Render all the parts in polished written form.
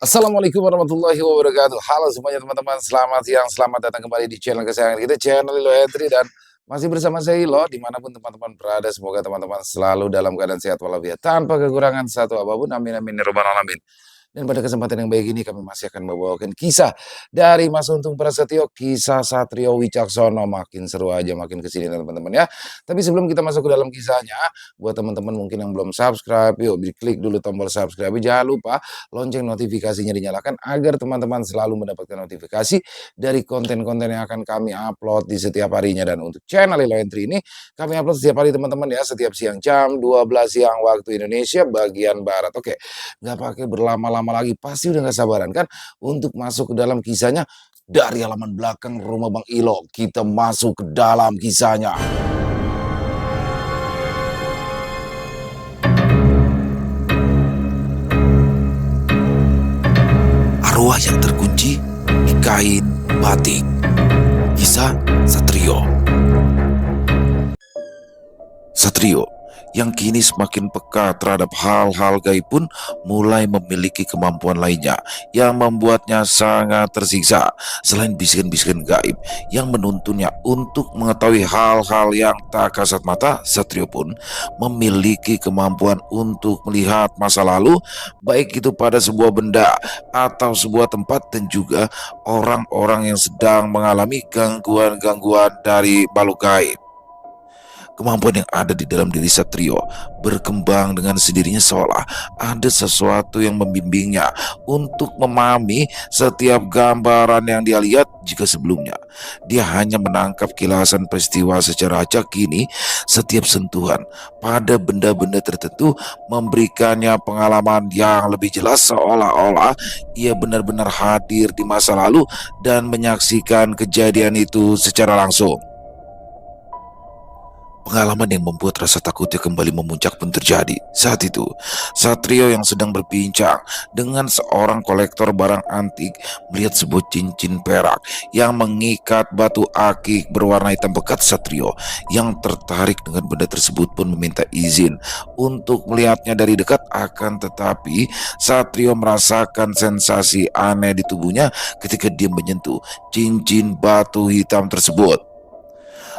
Assalamualaikum warahmatullahi wabarakatuh. Halo semuanya teman-teman, selamat siang, selamat datang kembali di channel kesayangan kita, channel Lilo Entry, dan masih bersama saya Ilo, dimanapun teman-teman berada, semoga teman-teman selalu dalam keadaan sehat walafiat, tanpa kekurangan satu apapun, amin amin ya rabbal alamin. Dan pada kesempatan yang baik ini kami masih akan membawakan kisah dari Mas Untung Prasetyo, kisah Satrio Wicaksono. Makin seru aja makin kesini teman-teman ya. Tapi sebelum kita masuk ke dalam kisahnya, buat teman-teman mungkin yang belum subscribe, yuk klik dulu tombol subscribe. Jangan lupa lonceng notifikasinya dinyalakan agar teman-teman selalu mendapatkan notifikasi dari konten-konten yang akan kami upload di setiap harinya. Dan untuk channel Lilo Entry ini kami upload setiap hari teman-teman ya, setiap siang jam 12 siang waktu Indonesia bagian Barat. Oke, nggak pakai berlama-lama lagi, pasti udah nggak sabaran kan untuk masuk ke dalam kisahnya. Dari halaman belakang rumah Bang Ilo, kita masuk ke dalam kisahnya. Arwah yang terkunci di kain batik. Kisah Satrio. Satrio yang kini semakin peka terhadap hal-hal gaib pun mulai memiliki kemampuan lainnya yang membuatnya sangat tersiksa. Selain bisikan-bisikan gaib yang menuntunnya untuk mengetahui hal-hal yang tak kasat mata, Satrio pun memiliki kemampuan untuk melihat masa lalu, baik itu pada sebuah benda atau sebuah tempat, dan juga orang-orang yang sedang mengalami gangguan-gangguan dari makhluk gaib. Kemampuan yang ada di dalam diri Satrio berkembang dengan sendirinya, seolah ada sesuatu yang membimbingnya untuk memahami setiap gambaran yang dia lihat. Jika sebelumnya dia hanya menangkap kilasan peristiwa secara acak, kini setiap sentuhan pada benda-benda tertentu memberikannya pengalaman yang lebih jelas, seolah-olah ia benar-benar hadir di masa lalu dan menyaksikan kejadian itu secara langsung. Pengalaman yang membuat rasa takutnya kembali memuncak pun terjadi. Saat itu, Satrio yang sedang berbincang dengan seorang kolektor barang antik melihat sebuah cincin perak yang mengikat batu akik berwarna hitam pekat. Satrio yang tertarik dengan benda tersebut pun meminta izin untuk melihatnya dari dekat. Akan tetapi, Satrio merasakan sensasi aneh di tubuhnya ketika dia menyentuh cincin batu hitam tersebut.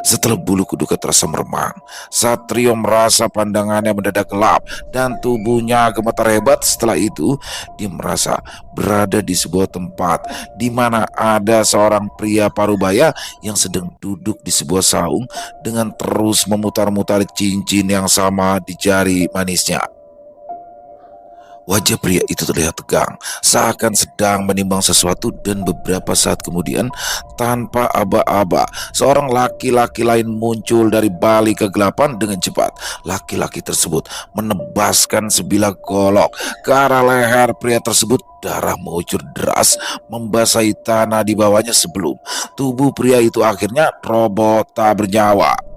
Setelah bulu kuduknya terasa meremang, Satrio merasa pandangannya mendadak gelap dan tubuhnya gemetar hebat. Setelah itu, dia merasa berada di sebuah tempat di mana ada seorang pria parubaya yang sedang duduk di sebuah saung dengan terus memutar-mutar cincin yang sama di jari manisnya. Wajah pria itu terlihat tegang, seakan sedang menimbang sesuatu, dan beberapa saat kemudian, tanpa aba-aba, seorang laki-laki lain muncul dari balik kegelapan dengan cepat. Laki-laki tersebut menebaskan sebilah golok ke arah leher pria tersebut. Darah mengucur deras membasahi tanah di bawahnya sebelum tubuh pria itu akhirnya roboh tak bernyawa.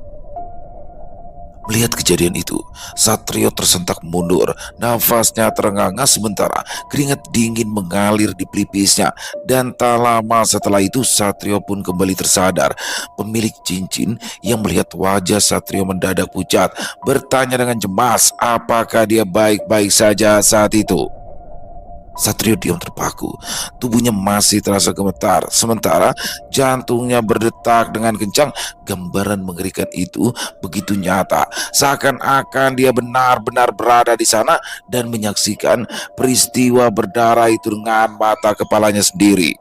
Melihat kejadian itu, Satrio tersentak mundur, nafasnya terengah-engah sementara keringat dingin mengalir di pelipisnya. Dan tak lama setelah itu, Satrio pun kembali tersadar. Pemilik cincin yang melihat wajah Satrio mendadak pucat, bertanya dengan cemas apakah dia baik-baik saja saat itu. Satrio diam terpaku, tubuhnya masih terasa gemetar, sementara jantungnya berdetak dengan kencang. Gambaran mengerikan itu begitu nyata, seakan-akan dia benar-benar berada di sana dan menyaksikan peristiwa berdarah itu dengan mata kepalanya sendiri.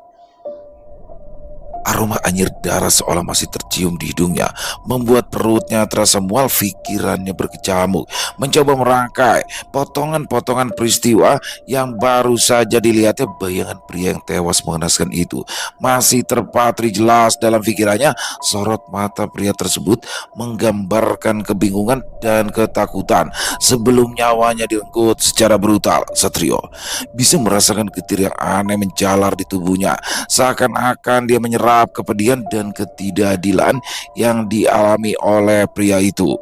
Aroma anyir darah seolah masih tercium di hidungnya, membuat perutnya terasa mual. Pikirannya berkecamuk, mencoba merangkai potongan-potongan peristiwa yang baru saja dilihatnya. Bayangan pria yang tewas mengenaskan itu masih terpatri jelas dalam pikirannya. Sorot mata pria tersebut menggambarkan kebingungan dan ketakutan sebelum nyawanya direnggut secara brutal. Satrio bisa merasakan getir yang aneh menjalar di tubuhnya, seakan-akan dia menyerap kepedihan dan ketidakadilan yang dialami oleh pria itu.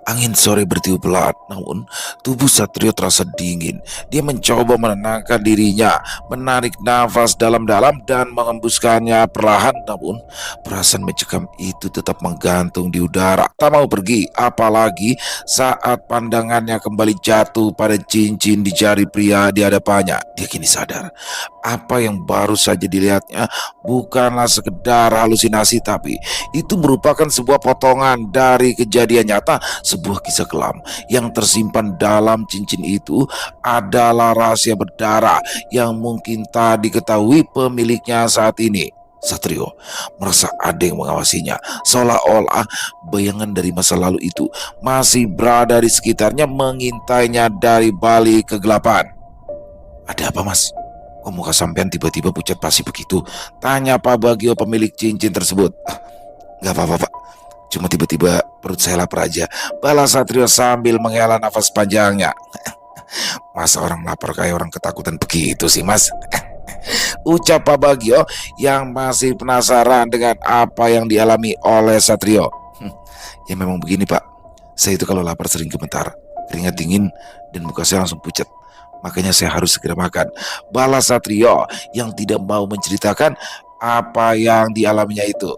Angin sore bertiup pelan, namun tubuh Satrio terasa dingin. Dia mencoba menenangkan dirinya, menarik nafas dalam-dalam dan mengembuskannya perlahan, namun perasaan mencekam itu tetap menggantung di udara. Tak mau pergi, apalagi saat pandangannya kembali jatuh pada cincin di jari pria di hadapannya. Dia kini sadar apa yang baru saja dilihatnya bukanlah sekedar halusinasi, tapi itu merupakan sebuah potongan dari kejadian nyata. Sebuah kisah kelam yang tersimpan dalam cincin itu adalah rahasia berdarah yang mungkin tak diketahui pemiliknya saat ini. Satrio merasa ada yang mengawasinya, seolah-olah bayangan dari masa lalu itu masih berada di sekitarnya, mengintainya dari balik kegelapan. Ada apa, Mas? Kok muka sampean tiba-tiba pucat pasi begitu? Tanya Pak Bagio, pemilik cincin tersebut. Gak apa-apa, Pak. Cuma tiba-tiba perut saya lapar aja, balas Satrio sambil menghela nafas panjangnya. Masa orang lapar kayak orang ketakutan begitu sih, Mas? Ucap Pak Bagio yang masih penasaran dengan apa yang dialami oleh Satrio. Ya memang begini, Pak. Saya itu kalau lapar sering gemetar, keringat dingin, dan muka saya langsung pucat. Makanya saya harus segera makan, balas Satrio yang tidak mau menceritakan apa yang dialaminya itu.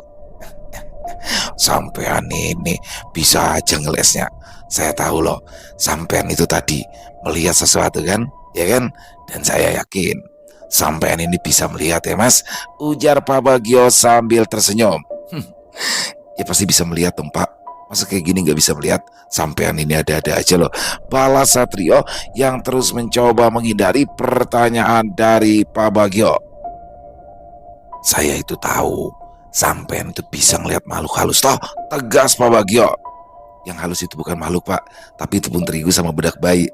Sampean ini bisa aja ngelesnya. Saya tahu loh, sampean itu tadi melihat sesuatu kan, ya kan? Dan saya yakin sampean ini bisa melihat ya, Mas, ujar Pak Bagio sambil tersenyum. Ya pasti bisa melihat dong, Pak. Masa kayak gini gak bisa melihat? Sampean ini ada-ada aja loh, balas Satrio yang terus mencoba menghindari pertanyaan dari Pak Bagio. Saya itu tahu sampean itu bisa ngelihat makhluk halus toh, tegas Pak Bagio. Yang halus itu bukan makhluk, Pak, tapi tepung terigu sama bedak bayi.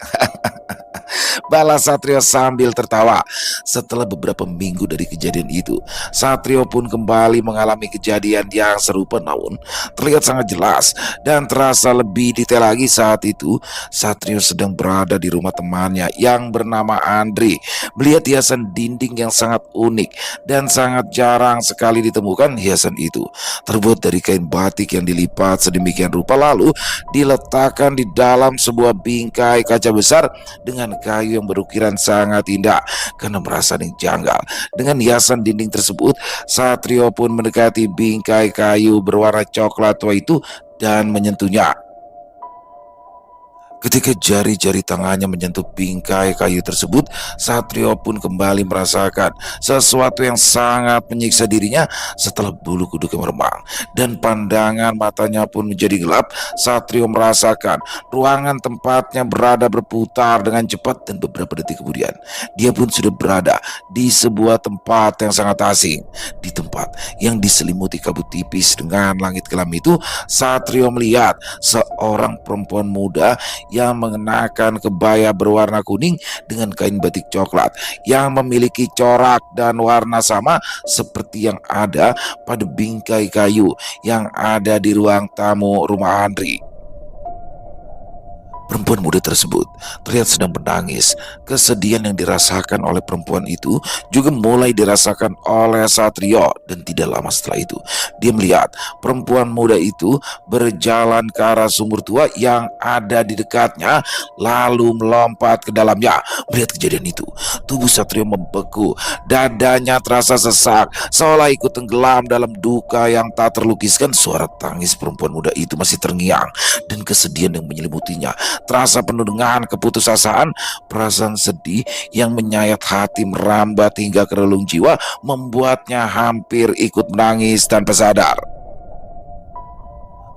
Balas Satrio sambil tertawa. Setelah beberapa minggu dari kejadian itu, Satrio pun kembali mengalami kejadian yang serupa, namun terlihat sangat jelas dan terasa lebih detail lagi. Saat itu Satrio sedang berada di rumah temannya yang bernama Andri, melihat hiasan dinding yang sangat unik dan sangat jarang sekali ditemukan. Hiasan itu terbuat dari kain batik yang dilipat sedemikian rupa, lalu diletakkan di dalam sebuah bingkai kaca besar dengan kayu yang berukiran sangat indah. Karena merasa janggal dengan hiasan dinding tersebut, Satrio pun mendekati bingkai kayu berwarna coklat tua itu dan menyentuhnya. Ketika jari-jari tangannya menyentuh bingkai kayu tersebut, Satrio pun kembali merasakan sesuatu yang sangat menyiksa dirinya. Setelah bulu kuduknya meremang dan pandangan matanya pun menjadi gelap, Satrio merasakan ruangan tempatnya berada berputar dengan cepat, dan beberapa detik kemudian dia pun sudah berada di sebuah tempat yang sangat asing. Di tempat yang diselimuti kabut tipis dengan langit kelam itu, Satrio melihat seorang perempuan muda yang mengenakan kebaya berwarna kuning dengan kain batik coklat yang memiliki corak dan warna sama seperti yang ada pada bingkai kayu yang ada di ruang tamu rumah Andri. Perempuan muda tersebut terlihat sedang menangis. Kesedihan yang dirasakan oleh perempuan itu juga mulai dirasakan oleh Satrio, dan tidak lama setelah itu dia melihat perempuan muda itu berjalan ke arah sumur tua yang ada di dekatnya lalu melompat ke dalamnya. Melihat kejadian itu, tubuh Satrio membeku, dadanya terasa sesak seolah ikut tenggelam dalam duka yang tak terlukiskan. Suara tangis perempuan muda itu masih terngiang, dan kesedihan yang menyelimutinya terasa penuh dengan keputusasaan. Perasaan sedih yang menyayat hati merambat hingga ke relung jiwa, membuatnya hampir ikut menangis tanpa sadar.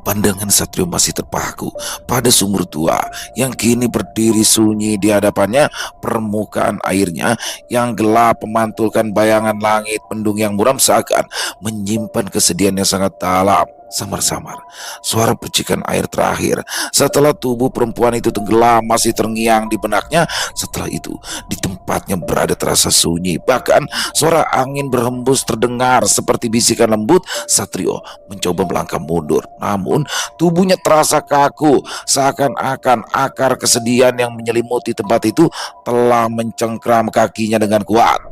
Pandangan Satrio masih terpaku pada sumur tua yang kini berdiri sunyi di hadapannya. Permukaan airnya yang gelap memantulkan bayangan langit mendung yang muram, seakan menyimpan kesedihan yang sangat dalam. Samar-samar suara percikan air terakhir setelah tubuh perempuan itu tenggelam masih terngiang di benaknya. Setelah itu di tempatnya berada terasa sunyi, bahkan suara angin berhembus terdengar seperti bisikan lembut. Satrio mencoba melangkah mundur, namun tubuhnya terasa kaku, seakan-akan akar kesedihan yang menyelimuti tempat itu telah mencengkram kakinya dengan kuat.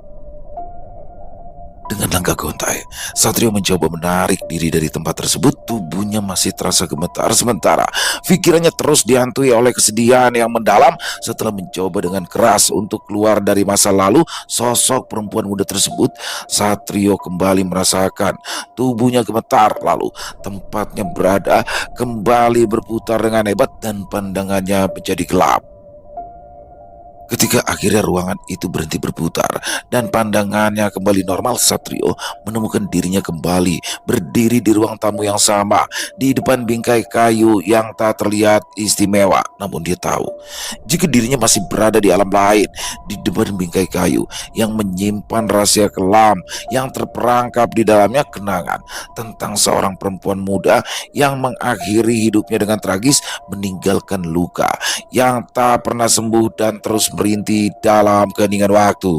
Dengan langkah gontai, Satrio mencoba menarik diri dari tempat tersebut. Tubuhnya masih terasa gemetar, sementara pikirannya terus dihantui oleh kesedihan yang mendalam. Setelah mencoba dengan keras untuk keluar dari masa lalu sosok perempuan muda tersebut, Satrio kembali merasakan tubuhnya gemetar. Lalu tempatnya berada kembali berputar dengan hebat dan pandangannya menjadi gelap. Ketika akhirnya ruangan itu berhenti berputar dan pandangannya kembali normal, Satrio menemukan dirinya kembali berdiri di ruang tamu yang sama, di depan bingkai kayu yang tak terlihat istimewa. Namun dia tahu jika dirinya masih berada di alam lain, di depan bingkai kayu yang menyimpan rahasia kelam yang terperangkap di dalamnya, kenangan tentang seorang perempuan muda yang mengakhiri hidupnya dengan tragis, meninggalkan luka yang tak pernah sembuh dan terus merintih dalam keheningan waktu.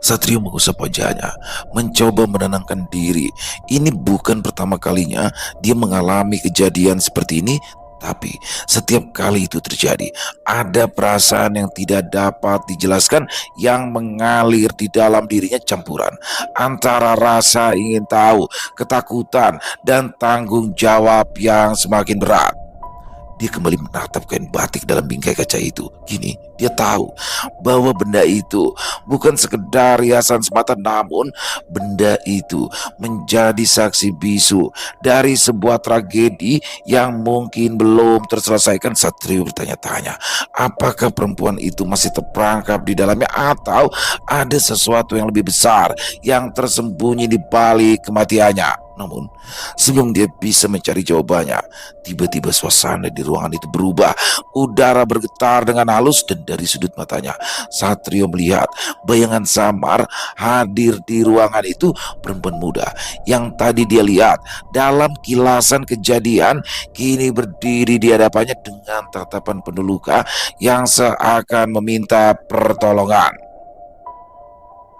Satrio mengusap wajahnya, mencoba menenangkan diri. Ini bukan pertama kalinya dia mengalami kejadian seperti ini, tapi setiap kali itu terjadi, ada perasaan yang tidak dapat dijelaskan yang mengalir di dalam dirinya, campuran antara rasa ingin tahu, ketakutan, dan tanggung jawab yang semakin berat. Dia kembali menatap kain batik dalam bingkai kaca itu. Kini dia tahu bahwa benda itu bukan sekedar hiasan semata, namun benda itu menjadi saksi bisu dari sebuah tragedi yang mungkin belum terselesaikan. Satrio bertanya-tanya, apakah perempuan itu masih terperangkap di dalamnya atau ada sesuatu yang lebih besar yang tersembunyi di balik kematiannya. Namun sebelum dia bisa mencari jawabannya, tiba-tiba suasana di ruangan itu berubah. Udara bergetar dengan halus dan dari sudut matanya Satrio melihat bayangan samar hadir di ruangan itu. Perempuan muda yang tadi dia lihat dalam kilasan kejadian kini berdiri di hadapannya dengan tatapan penuh luka yang seakan meminta pertolongan.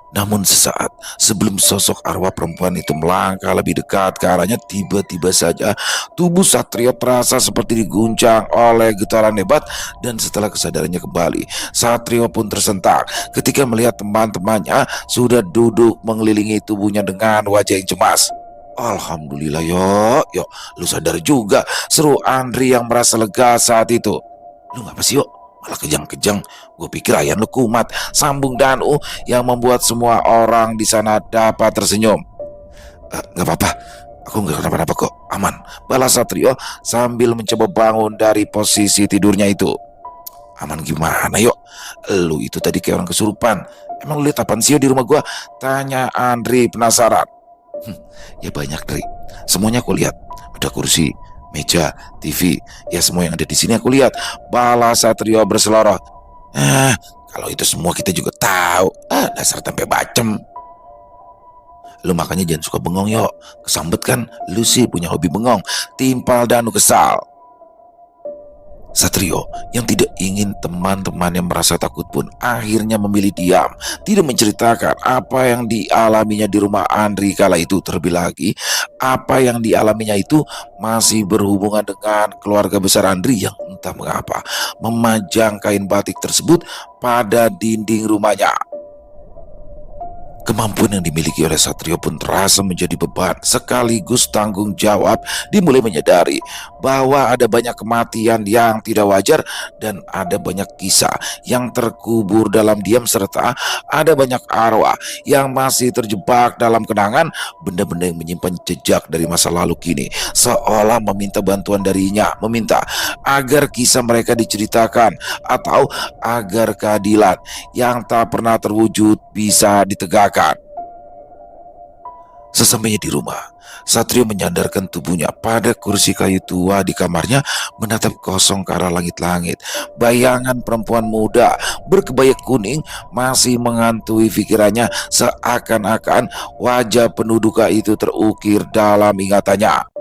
Namun sesaat sebelum sosok arwah perempuan itu melangkah lebih dekat ke arahnya, tiba-tiba saja tubuh Satrio terasa seperti diguncang oleh getaran hebat. Dan setelah kesadarannya kembali, Satrio pun tersentak ketika melihat teman-temannya sudah duduk mengelilingi tubuhnya dengan wajah yang cemas. Alhamdulillah, yo, lu sadar juga, seru Andri yang merasa lega saat itu. Lu ngapa sih, yo? Malah kejang-kejang. Gue pikir Ayan lu kumat, sambung Danu yang membuat semua orang di sana dapat tersenyum. Gak apa-apa, aku gak kenapa-napa kok, aman, balas Satrio sambil mencoba bangun dari posisi tidurnya itu. Aman gimana, yuk? Lu itu tadi kayak orang kesurupan. Emang lu lihat apaan sih di rumah gue? Tanya Andri penasaran. Ya banyak, Dri. Semuanya aku lihat. Ada kursi, meja, TV, ya semua yang ada di sini aku lihat, balas Satrio berseloroh. Kalau itu semua kita juga tahu. Dasar tempe bacem. Lu makanya jangan suka bengong, yuk. Kesambet kan, lu sih punya hobi bengong. Timpal Danu kesal. Satrio yang tidak ingin teman-temannya merasa takut pun akhirnya memilih diam, tidak menceritakan apa yang dialaminya di rumah Andri kala itu. Terlebih lagi, apa yang dialaminya itu masih berhubungan dengan keluarga besar Andri yang entah mengapa memajang kain batik tersebut pada dinding rumahnya. Kemampuan yang dimiliki oleh Satrio pun terasa menjadi beban sekaligus tanggung jawab. Dimulai menyadari bahwa ada banyak kematian yang tidak wajar dan ada banyak kisah yang terkubur dalam diam, serta ada banyak arwah yang masih terjebak dalam kenangan. Benda-benda yang menyimpan jejak dari masa lalu kini seolah meminta bantuan darinya, meminta agar kisah mereka diceritakan atau agar keadilan yang tak pernah terwujud bisa ditegakkan. Sesampainya di rumah, Satrio menyandarkan tubuhnya pada kursi kayu tua di kamarnya, menatap kosong ke arah langit-langit. Bayangan perempuan muda berkebaya kuning masih menghantui pikirannya, seakan-akan wajah penuh duka itu terukir dalam ingatannya.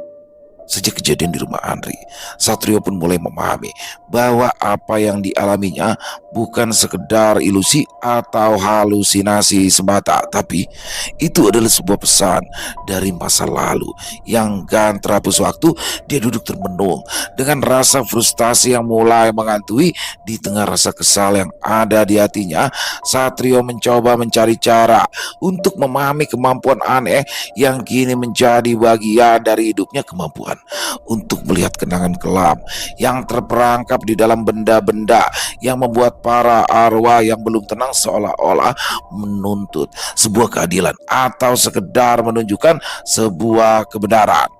Sejak kejadian di rumah Andri, Satrio pun mulai memahami bahwa apa yang dialaminya bukan sekedar ilusi atau halusinasi semata, tapi itu adalah sebuah pesan dari masa lalu yang gak terhapus waktu. Dia duduk termenung dengan rasa frustasi yang mulai menghantui. Di tengah rasa kesal yang ada di hatinya, Satrio mencoba mencari cara untuk memahami kemampuan aneh yang kini menjadi bagian dari hidupnya. Kemampuan untuk melihat kenangan kelam yang terperangkap di dalam benda-benda yang membuat para arwah yang belum tenang seolah-olah menuntut sebuah keadilan atau sekedar menunjukkan sebuah kebenaran.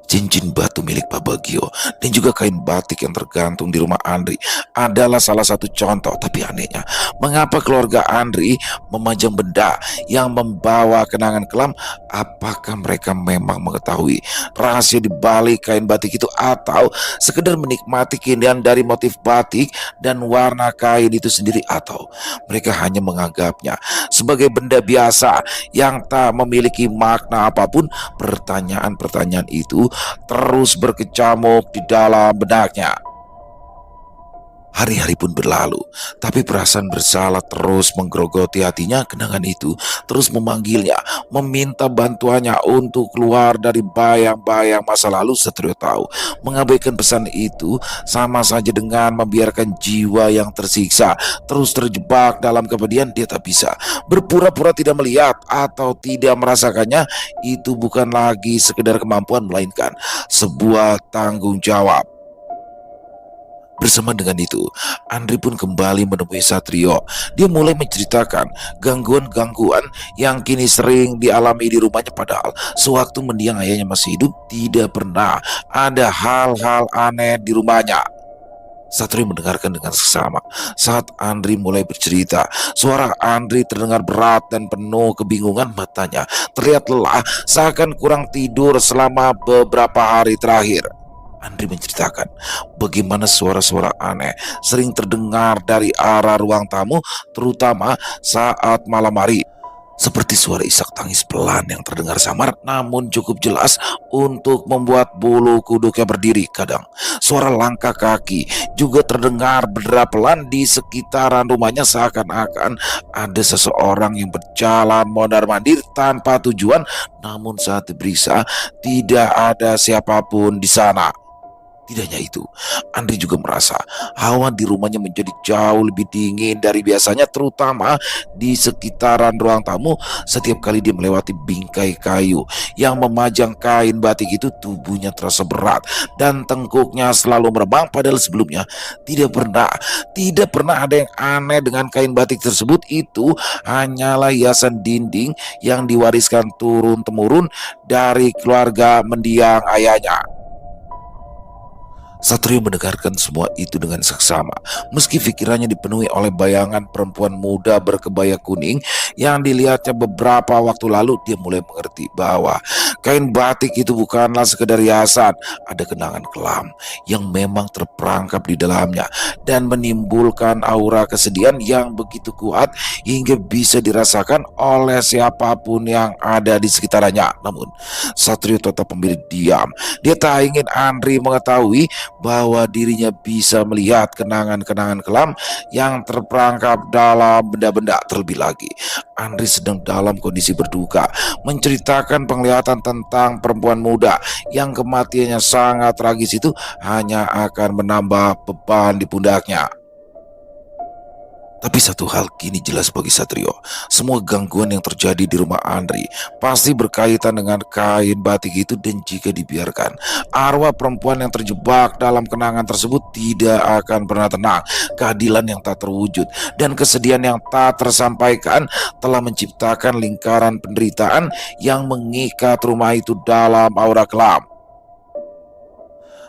Cincin batu milik Pak Bagio dan juga kain batik yang tergantung di rumah Andri adalah salah satu contoh. Tapi anehnya, mengapa keluarga Andri memajang benda yang membawa kenangan kelam? Apakah mereka memang mengetahui rahasia di balik kain batik itu, atau sekedar menikmati keindahan dari motif batik dan warna kain itu sendiri, atau mereka hanya menganggapnya sebagai benda biasa yang tak memiliki makna apapun? Pertanyaan-pertanyaan itu terus berkecamuk di dalam benaknya. Hari-hari pun berlalu, tapi perasaan bersalah terus menggerogoti hatinya. Kenangan itu terus memanggilnya, meminta bantuannya untuk keluar dari bayang-bayang masa lalu. Satrio tahu mengabaikan pesan itu sama saja dengan membiarkan jiwa yang tersiksa terus terjebak dalam kepedihan. Dia tak bisa berpura-pura tidak melihat atau tidak merasakannya. Itu bukan lagi sekedar kemampuan, melainkan sebuah tanggung jawab. Bersama dengan itu, Andri pun kembali menemui Satrio. Dia mulai menceritakan gangguan-gangguan yang kini sering dialami di rumahnya. Padahal sewaktu mendiang ayahnya masih hidup, tidak pernah ada hal-hal aneh di rumahnya. Satrio mendengarkan dengan seksama. Saat Andri mulai bercerita, suara Andri terdengar berat dan penuh kebingungan. Matanya terlihat lelah, seakan kurang tidur selama beberapa hari terakhir. Andri menceritakan bagaimana suara-suara aneh sering terdengar dari arah ruang tamu, terutama saat malam hari. Seperti suara isak tangis pelan yang terdengar samar namun cukup jelas untuk membuat bulu kuduknya berdiri. Kadang suara langkah kaki juga terdengar berderap pelan di sekitaran rumahnya, seakan-akan ada seseorang yang berjalan mondar-mandir tanpa tujuan. Namun saat diperiksa, tidak ada siapapun di sana. Tidak hanya itu, Andri juga merasa hawa di rumahnya menjadi jauh lebih dingin dari biasanya, terutama di sekitaran ruang tamu. Setiap kali dia melewati bingkai kayu yang memajang kain batik itu, tubuhnya terasa berat dan tengkuknya selalu meremang. Padahal sebelumnya tidak pernah ada yang aneh dengan kain batik tersebut. Itu hanyalah hiasan dinding yang diwariskan turun-temurun dari keluarga mendiang ayahnya. Satrio mendengarkan semua itu dengan seksama, meski pikirannya dipenuhi oleh bayangan perempuan muda berkebaya kuning yang dilihatnya beberapa waktu lalu. Dia mulai mengerti bahwa kain batik itu bukanlah sekedar hiasan. Ada kenangan kelam yang memang terperangkap di dalamnya dan menimbulkan aura kesedihan yang begitu kuat hingga bisa dirasakan oleh siapapun yang ada di sekitarnya. Namun Satrio tetap memilih diam. Dia tak ingin Andri mengetahui bahwa dirinya bisa melihat kenangan-kenangan kelam yang terperangkap dalam benda-benda. Terlebih lagi, Andri sedang dalam kondisi berduka, menceritakan penglihatan tentang perempuan muda yang kematiannya sangat tragis. Itu hanya akan menambah beban di pundaknya. Tapi satu hal kini jelas bagi Satrio, semua gangguan yang terjadi di rumah Andri pasti berkaitan dengan kain batik itu. Dan jika dibiarkan, arwah perempuan yang terjebak dalam kenangan tersebut tidak akan pernah tenang. Keadilan yang tak terwujud dan kesedihan yang tak tersampaikan telah menciptakan lingkaran penderitaan yang mengikat rumah itu dalam aura kelam.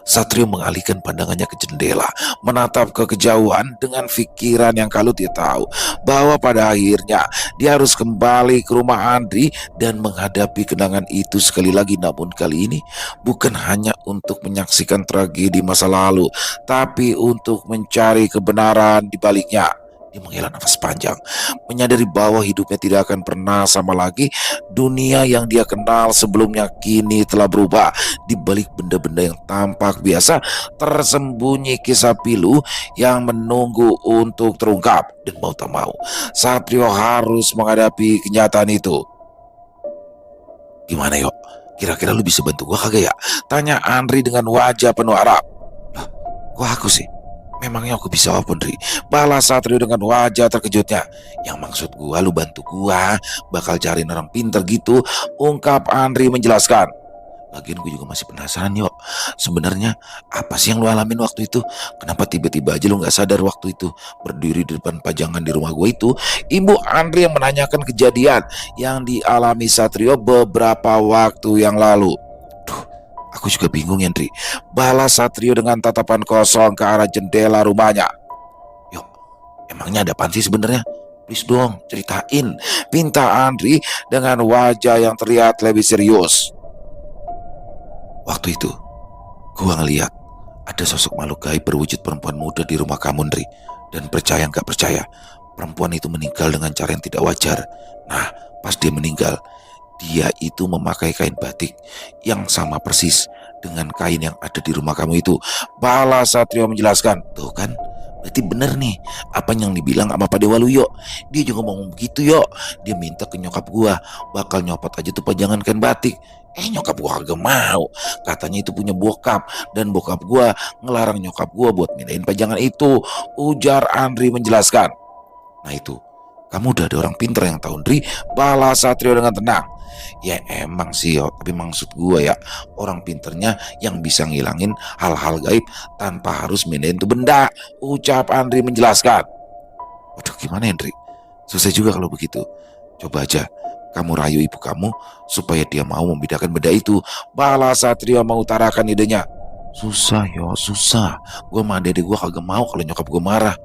Satrio mengalihkan pandangannya ke jendela, menatap ke kejauhan dengan pikiran yang kalut. Dia tahu bahwa pada akhirnya dia harus kembali ke rumah Andri dan menghadapi kenangan itu sekali lagi. Namun kali ini bukan hanya untuk menyaksikan tragedi masa lalu, tapi untuk mencari kebenaran di baliknya. Dia menghela nafas panjang, menyadari bahwa hidupnya tidak akan pernah sama lagi. Dunia yang dia kenal sebelumnya kini telah berubah. Di balik benda-benda yang tampak biasa, tersembunyi kisah pilu yang menunggu untuk terungkap. Dan mau tak mau, Satrio harus menghadapi kenyataan itu. Gimana yuk? Kira-kira lu bisa bantu gua kagak ya? Tanya Andri dengan wajah penuh harap. Lah, kok aku sih? Memangnya aku bisa apa, Andri? Balas Satrio dengan wajah terkejutnya. Yang maksud gua lu bantu gua, bakal cariin orang pinter gitu, ungkap Andri menjelaskan. Lagian gue juga masih penasaran yuk. Sebenarnya apa sih yang lu alamin waktu itu? Kenapa tiba-tiba aja lu gak sadar waktu itu? Berdiri di depan pajangan di rumah gue itu, Ibu Andri yang menanyakan kejadian yang dialami Satrio beberapa waktu yang lalu. Duh, aku juga bingung ya, Andri. Balas Satrio dengan tatapan kosong ke arah jendela rumahnya. Yuk, emangnya ada apaan sih sebenarnya? Please dong, ceritain, pinta Andri dengan wajah yang terlihat lebih serius. Waktu itu, gua ngeliat ada sosok makhluk gaib berwujud perempuan muda di rumah kamu, Ndri. Dan percaya nggak percaya, perempuan itu meninggal dengan cara yang tidak wajar. Nah, pas dia meninggal, dia itu memakai kain batik yang sama persis dengan kain yang ada di rumah kamu itu. Bala Satrio menjelaskan. Tuh kan, berarti bener nih apa yang dibilang sama Pak Dewa Luyo. Dia juga ngomong begitu yuk. Dia minta ke nyokap gua bakal nyopot aja tuh pajangan kain batik. Nyokap gua kagak mau. Katanya itu punya bokap, dan bokap gua ngelarang nyokap gua buat mindahin pajangan itu, ujar Andri menjelaskan. Nah itu, kamu udah ada orang pinter yang tahu, Andri. Balas Satrio dengan tenang. Ya emang sih yo, tapi maksud gua ya, orang pinternya yang bisa ngilangin hal-hal gaib tanpa harus mindahin tuh benda, ucap Andri menjelaskan. Waduh, gimana Andri? Susah juga kalau begitu. Coba aja kamu rayu ibu kamu supaya dia mau membedakan benda itu. Balas Satrio mengutarakan idenya. Susah yo, susah. Gue sama dede gue kagak mau kalau nyokap gue marah.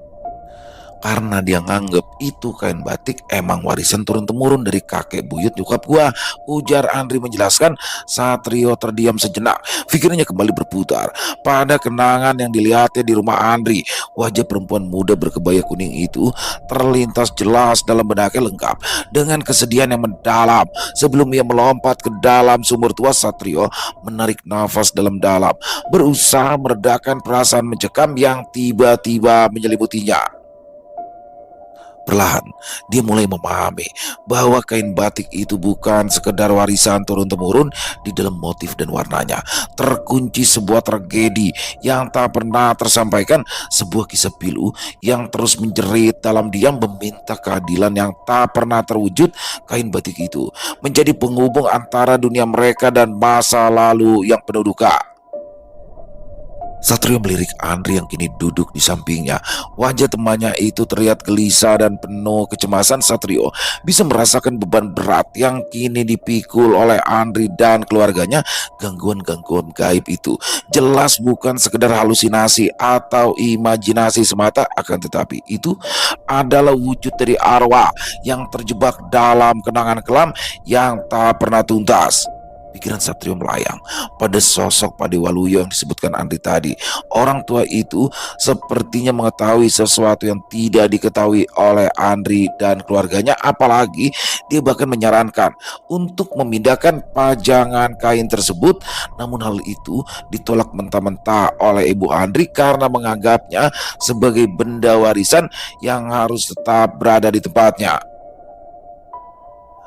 Karena dia nganggep itu kain batik emang warisan turun-temurun dari kakek buyut nyokap gua, ujar Andri menjelaskan. Satrio terdiam sejenak, pikirnya kembali berputar pada kenangan yang dilihatnya di rumah Andri. Wajah perempuan muda berkebaya kuning itu terlintas jelas dalam benaknya, lengkap dengan kesedihan yang mendalam. Sebelum ia melompat ke dalam sumur tua, Satrio menarik nafas dalam-dalam, berusaha meredakan perasaan mencekam yang tiba-tiba menyelimutinya. Perlahan, dia mulai memahami bahwa kain batik itu bukan sekedar warisan turun-temurun. Di dalam motif dan warnanya terkunci sebuah tragedi yang tak pernah tersampaikan, sebuah kisah pilu yang terus menjerit dalam diam meminta keadilan yang tak pernah terwujud. Kain batik itu menjadi penghubung antara dunia mereka dan masa lalu yang penuh duka. Satrio melirik Andri yang kini duduk di sampingnya. Wajah temannya itu terlihat gelisah dan penuh kecemasan. Satrio bisa merasakan beban berat yang kini dipikul oleh Andri dan keluarganya. Gangguan-gangguan gaib itu jelas bukan sekedar halusinasi atau imajinasi semata, akan tetapi itu adalah wujud dari arwah yang terjebak dalam kenangan kelam yang tak pernah tuntas. Pikiran Satrio melayang pada sosok Pak Dewa Luyo yang disebutkan Andri tadi. Orang tua itu sepertinya mengetahui sesuatu yang tidak diketahui oleh Andri dan keluarganya. Apalagi dia bahkan menyarankan untuk memindahkan pajangan kain tersebut. Namun hal itu ditolak mentah-mentah oleh Ibu Andri karena menganggapnya sebagai benda warisan yang harus tetap berada di tempatnya.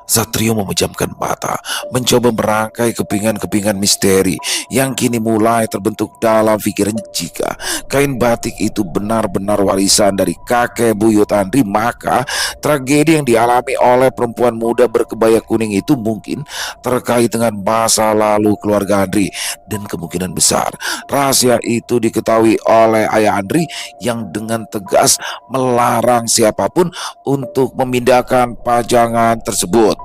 Satrio memejamkan mata, mencoba merangkai kepingan-kepingan misteri yang kini mulai terbentuk dalam pikirannya. Jika kain batik itu benar-benar warisan dari kakek buyut Andri, maka tragedi yang dialami oleh perempuan muda berkebaya kuning itu mungkin terkait dengan masa lalu keluarga Andri. Dan kemungkinan besar rahasia itu diketahui oleh ayah Andri yang dengan tegas melarang siapapun untuk memindahkan pajangan tersebut.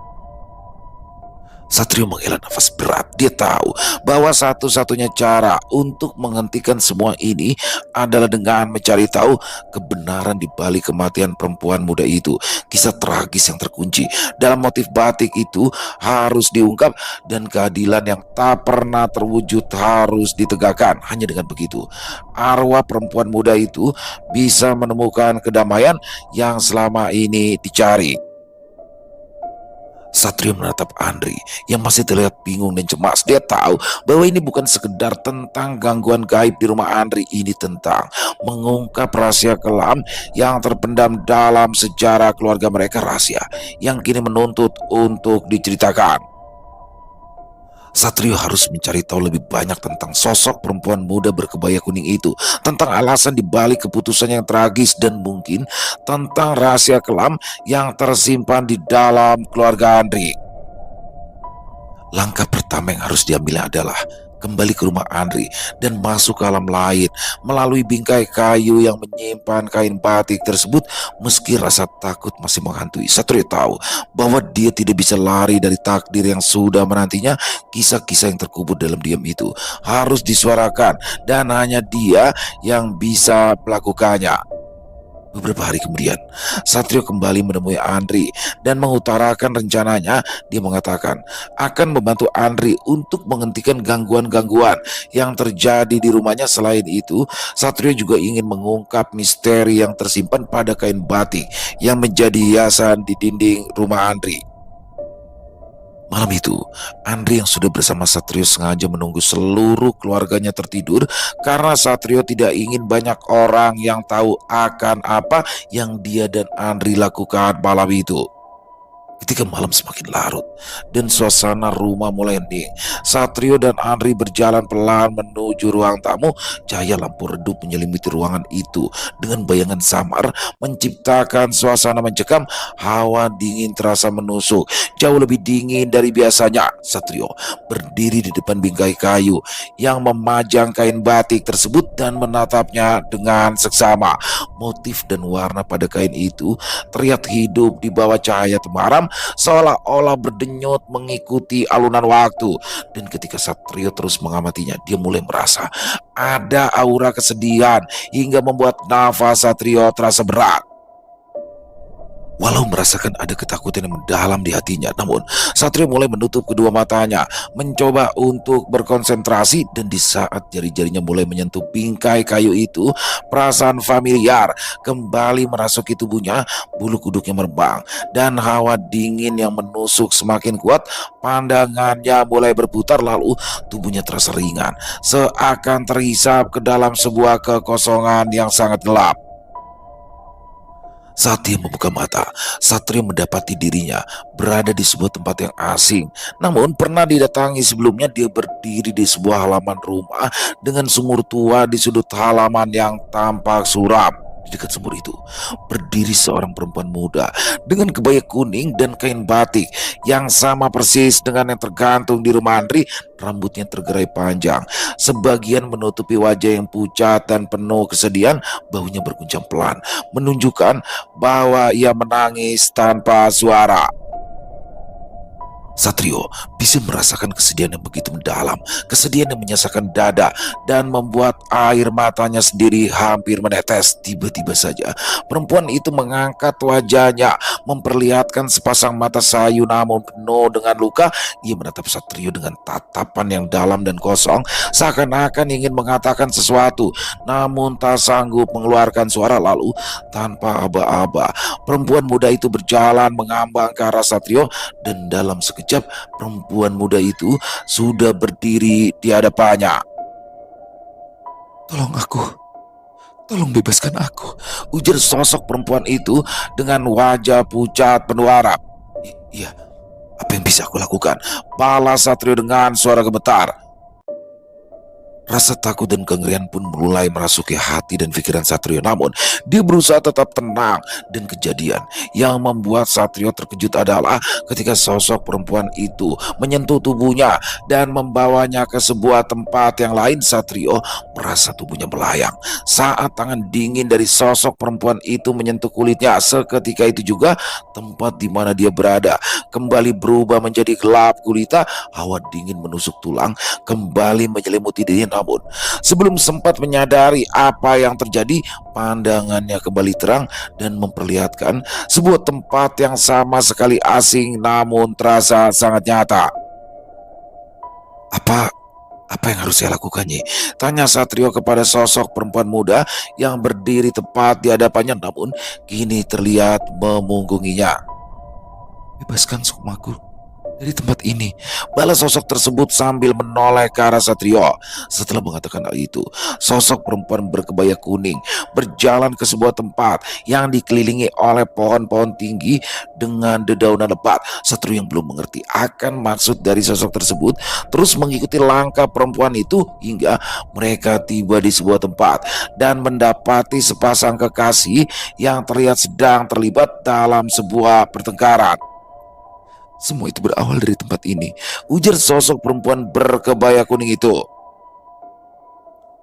Satrio menghela nafas berat. Dia tahu bahwa satu-satunya cara untuk menghentikan semua ini adalah dengan mencari tahu kebenaran di balik kematian perempuan muda itu. Kisah tragis yang terkunci dalam motif batik itu harus diungkap dan keadilan yang tak pernah terwujud harus ditegakkan. Hanya dengan begitu, arwah perempuan muda itu bisa menemukan kedamaian yang selama ini dicari. Satrio menatap Andri yang masih terlihat bingung dan cemas. Dia tahu bahwa ini bukan sekedar tentang gangguan gaib di rumah Andri. Ini tentang mengungkap rahasia kelam yang terpendam dalam sejarah keluarga mereka. Rahasia yang kini menuntut untuk diceritakan. Satrio harus mencari tahu lebih banyak tentang sosok perempuan muda berkebaya kuning itu, tentang alasan dibalik keputusan yang tragis, dan mungkin tentang rahasia kelam yang tersimpan di dalam keluarga Andri. Langkah pertama yang harus diambil adalah kembali ke rumah Andri dan masuk ke alam lain melalui bingkai kayu yang menyimpan kain batik tersebut. Meski rasa takut masih menghantui, Satrio tahu bahwa dia tidak bisa lari dari takdir yang sudah menantinya. Kisah-kisah yang terkubur dalam diam itu harus disuarakan dan hanya dia yang bisa melakukannya. Beberapa hari kemudian, Satrio kembali menemui Andri dan mengutarakan rencananya. Dia mengatakan akan membantu Andri untuk menghentikan gangguan-gangguan yang terjadi di rumahnya. Selain itu, Satrio juga ingin mengungkap misteri yang tersimpan pada kain batik yang menjadi hiasan di dinding rumah Andri. Malam itu, Andri yang sudah bersama Satrio sengaja menunggu seluruh keluarganya tertidur karena Satrio tidak ingin banyak orang yang tahu akan apa yang dia dan Andri lakukan malam itu. Ketika malam semakin larut dan suasana rumah mulai hening, Satrio dan Andri berjalan pelan menuju ruang tamu. Cahaya lampu redup menyelimuti ruangan itu dengan bayangan samar, menciptakan suasana mencekam. Hawa dingin terasa menusuk, jauh lebih dingin dari biasanya. Satrio berdiri di depan bingkai kayu yang memajang kain batik tersebut dan menatapnya dengan seksama. Motif dan warna pada kain itu terlihat hidup di bawah cahaya temaram, seolah-olah berdenyut mengikuti alunan waktu. Dan ketika Satrio terus mengamatinya, dia mulai merasa ada aura kesedihan hingga membuat nafas Satrio terasa berat. Walau merasakan ada ketakutan yang mendalam di hatinya, namun Satrio mulai menutup kedua matanya, mencoba untuk berkonsentrasi. Dan di saat jari-jarinya mulai menyentuh bingkai kayu itu, perasaan familiar kembali merasuki tubuhnya. Bulu kuduknya merebang dan hawa dingin yang menusuk semakin kuat. Pandangannya mulai berputar, lalu tubuhnya terasa ringan, seakan terhisap ke dalam sebuah kekosongan yang sangat gelap. Saat dia membuka mata, Satrio mendapati dirinya berada di sebuah tempat yang asing, namun pernah didatangi sebelumnya. Dia berdiri di sebuah halaman rumah dengan sumur tua di sudut halaman yang tampak suram. Di dekat sumur itu berdiri seorang perempuan muda dengan kebaya kuning dan kain batik yang sama persis dengan yang tergantung di rumah Andri. Rambutnya tergerai panjang, sebagian menutupi wajah yang pucat dan penuh kesedihan. Bahunya berguncang pelan, menunjukkan bahwa ia menangis tanpa suara. Satrio bisa merasakan kesedihan yang begitu mendalam, kesedihan yang menyesakan dada dan membuat air matanya sendiri hampir menetes. Tiba-tiba saja perempuan itu mengangkat wajahnya, memperlihatkan sepasang mata sayu namun penuh dengan luka. Ia menatap Satrio dengan tatapan yang dalam dan kosong, seakan-akan ingin mengatakan sesuatu namun tak sanggup mengeluarkan suara. Lalu tanpa aba-aba, perempuan muda itu berjalan mengambang ke arah Satrio, dan dalam sekejap perempuan muda itu sudah berdiri di hadapannya. "Tolong aku, tolong bebaskan aku," ujar sosok perempuan itu dengan wajah pucat penuh harap. Iya, apa yang bisa aku lakukan?" balas Satrio dengan suara gemetar. Rasa takut dan kengerian pun mulai merasuki hati dan pikiran Satrio. Namun, dia berusaha tetap tenang, dan kejadian yang membuat Satrio terkejut adalah ketika sosok perempuan itu menyentuh tubuhnya dan membawanya ke sebuah tempat yang lain. Satrio merasa tubuhnya melayang saat tangan dingin dari sosok perempuan itu menyentuh kulitnya. Seketika itu juga tempat di mana dia berada kembali berubah menjadi gelap gulita. Hawa dingin menusuk tulang kembali menyelimuti dirinya. Namun, sebelum sempat menyadari apa yang terjadi, pandangannya kembali terang dan memperlihatkan sebuah tempat yang sama sekali asing namun terasa sangat nyata. Apa apa yang harus saya lakukannya? Tanya Satrio kepada sosok perempuan muda yang berdiri tepat di hadapannya, namun kini terlihat memunggunginya. Bebaskan sukmaku dari tempat ini, balas sosok tersebut sambil menoleh ke arah Satrio. Setelah mengatakan hal itu, sosok perempuan berkebaya kuning berjalan ke sebuah tempat yang dikelilingi oleh pohon-pohon tinggi dengan dedaunan lebat. Satrio yang belum mengerti akan maksud dari sosok tersebut terus mengikuti langkah perempuan itu hingga mereka tiba di sebuah tempat dan mendapati sepasang kekasih yang terlihat sedang terlibat dalam sebuah pertengkaran. Semua itu berawal dari tempat ini, ujar sosok perempuan berkebaya kuning itu.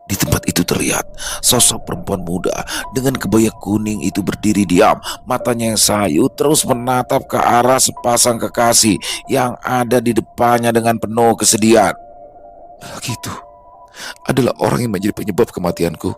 Di tempat itu terlihat sosok perempuan muda dengan kebaya kuning itu berdiri diam, matanya yang sayu terus menatap ke arah sepasang kekasih yang ada di depannya dengan penuh kesedihan. Lelaki itu adalah orang yang menjadi penyebab kematianku.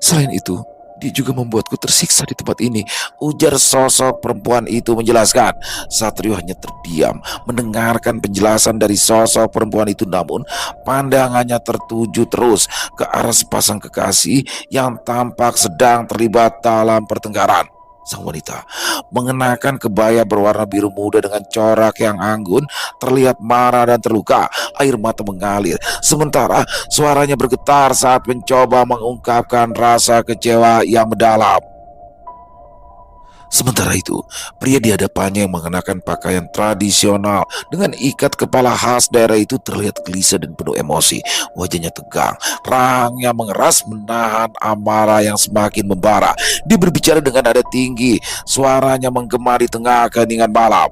Selain itu, dia juga membuatku tersiksa di tempat ini, ujar sosok perempuan itu menjelaskan. Satrio hanya terdiam mendengarkan penjelasan dari sosok perempuan itu, namun pandangannya tertuju terus ke arah sepasang kekasih yang tampak sedang terlibat dalam pertengkaran. Sang wanita mengenakan kebaya berwarna biru muda dengan corak yang anggun, terlihat marah dan terluka. Air mata mengalir, sementara suaranya bergetar saat mencoba mengungkapkan rasa kecewa yang mendalam. Sementara itu, pria di hadapannya yang mengenakan pakaian tradisional dengan ikat kepala khas daerah itu terlihat gelisah dan penuh emosi. Wajahnya tegang, rahangnya mengeras menahan amarah yang semakin membara. Dia berbicara dengan nada tinggi, suaranya menggema di tengah keheningan malam.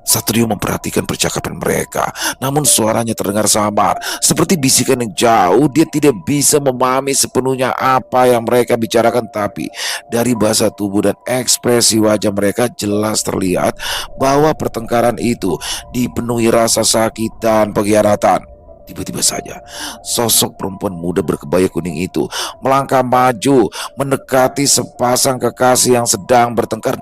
Satrio memperhatikan percakapan mereka, namun suaranya terdengar samar, seperti bisikan yang jauh. Dia tidak bisa memahami sepenuhnya apa yang mereka bicarakan, tapi dari bahasa tubuh dan ekspresi wajah mereka jelas terlihat bahwa pertengkaran itu dipenuhi rasa sakit dan pengkhianatan. Tiba-tiba saja, sosok perempuan muda berkebaya kuning itu melangkah maju mendekati sepasang kekasih yang sedang bertengkar.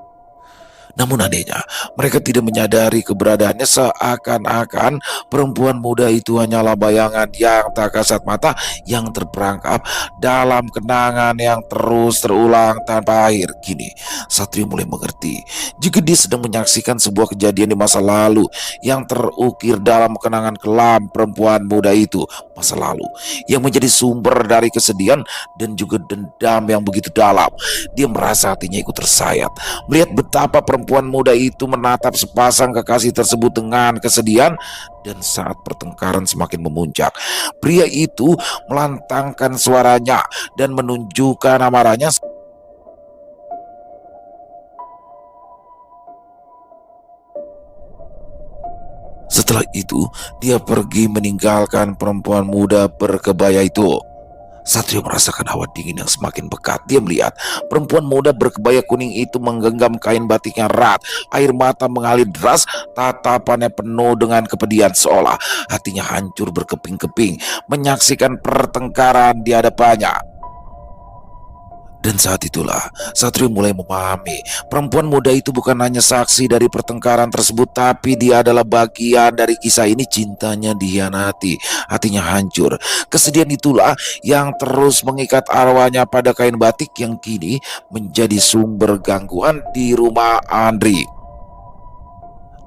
Namun anehnya, mereka tidak menyadari keberadaannya, seakan-akan perempuan muda itu hanyalah bayangan yang tak kasat mata yang terperangkap dalam kenangan yang terus terulang tanpa akhir. Kini, Satrio mulai mengerti jika dia sedang menyaksikan sebuah kejadian di masa lalu yang terukir dalam kenangan kelam perempuan muda itu. Masa lalu yang menjadi sumber dari kesedihan dan juga dendam yang begitu dalam. Dia merasa hatinya ikut tersayat melihat betapa perempuan muda itu menatap sepasang kekasih tersebut dengan kesedihan. Dan saat pertengkaran semakin memuncak, pria itu melantangkan suaranya dan menunjukkan amarahnya. Setelah itu, dia pergi meninggalkan perempuan muda berkebaya itu. Satrio merasakan hawa dingin yang semakin pekat. Dia melihat perempuan muda berkebaya kuning itu menggenggam kain batik yang erat. Air mata mengalir deras, tatapannya penuh dengan kepedihan seolah hatinya hancur berkeping-keping menyaksikan pertengkaran di hadapannya. Dan saat itulah Satrio mulai memahami perempuan muda itu bukan hanya saksi dari pertengkaran tersebut, tapi dia adalah bagian dari kisah ini. Cintanya dihianati, hatinya hancur. Kesedihan itulah yang terus mengikat arwahnya pada kain batik yang kini menjadi sumber gangguan di rumah Andri.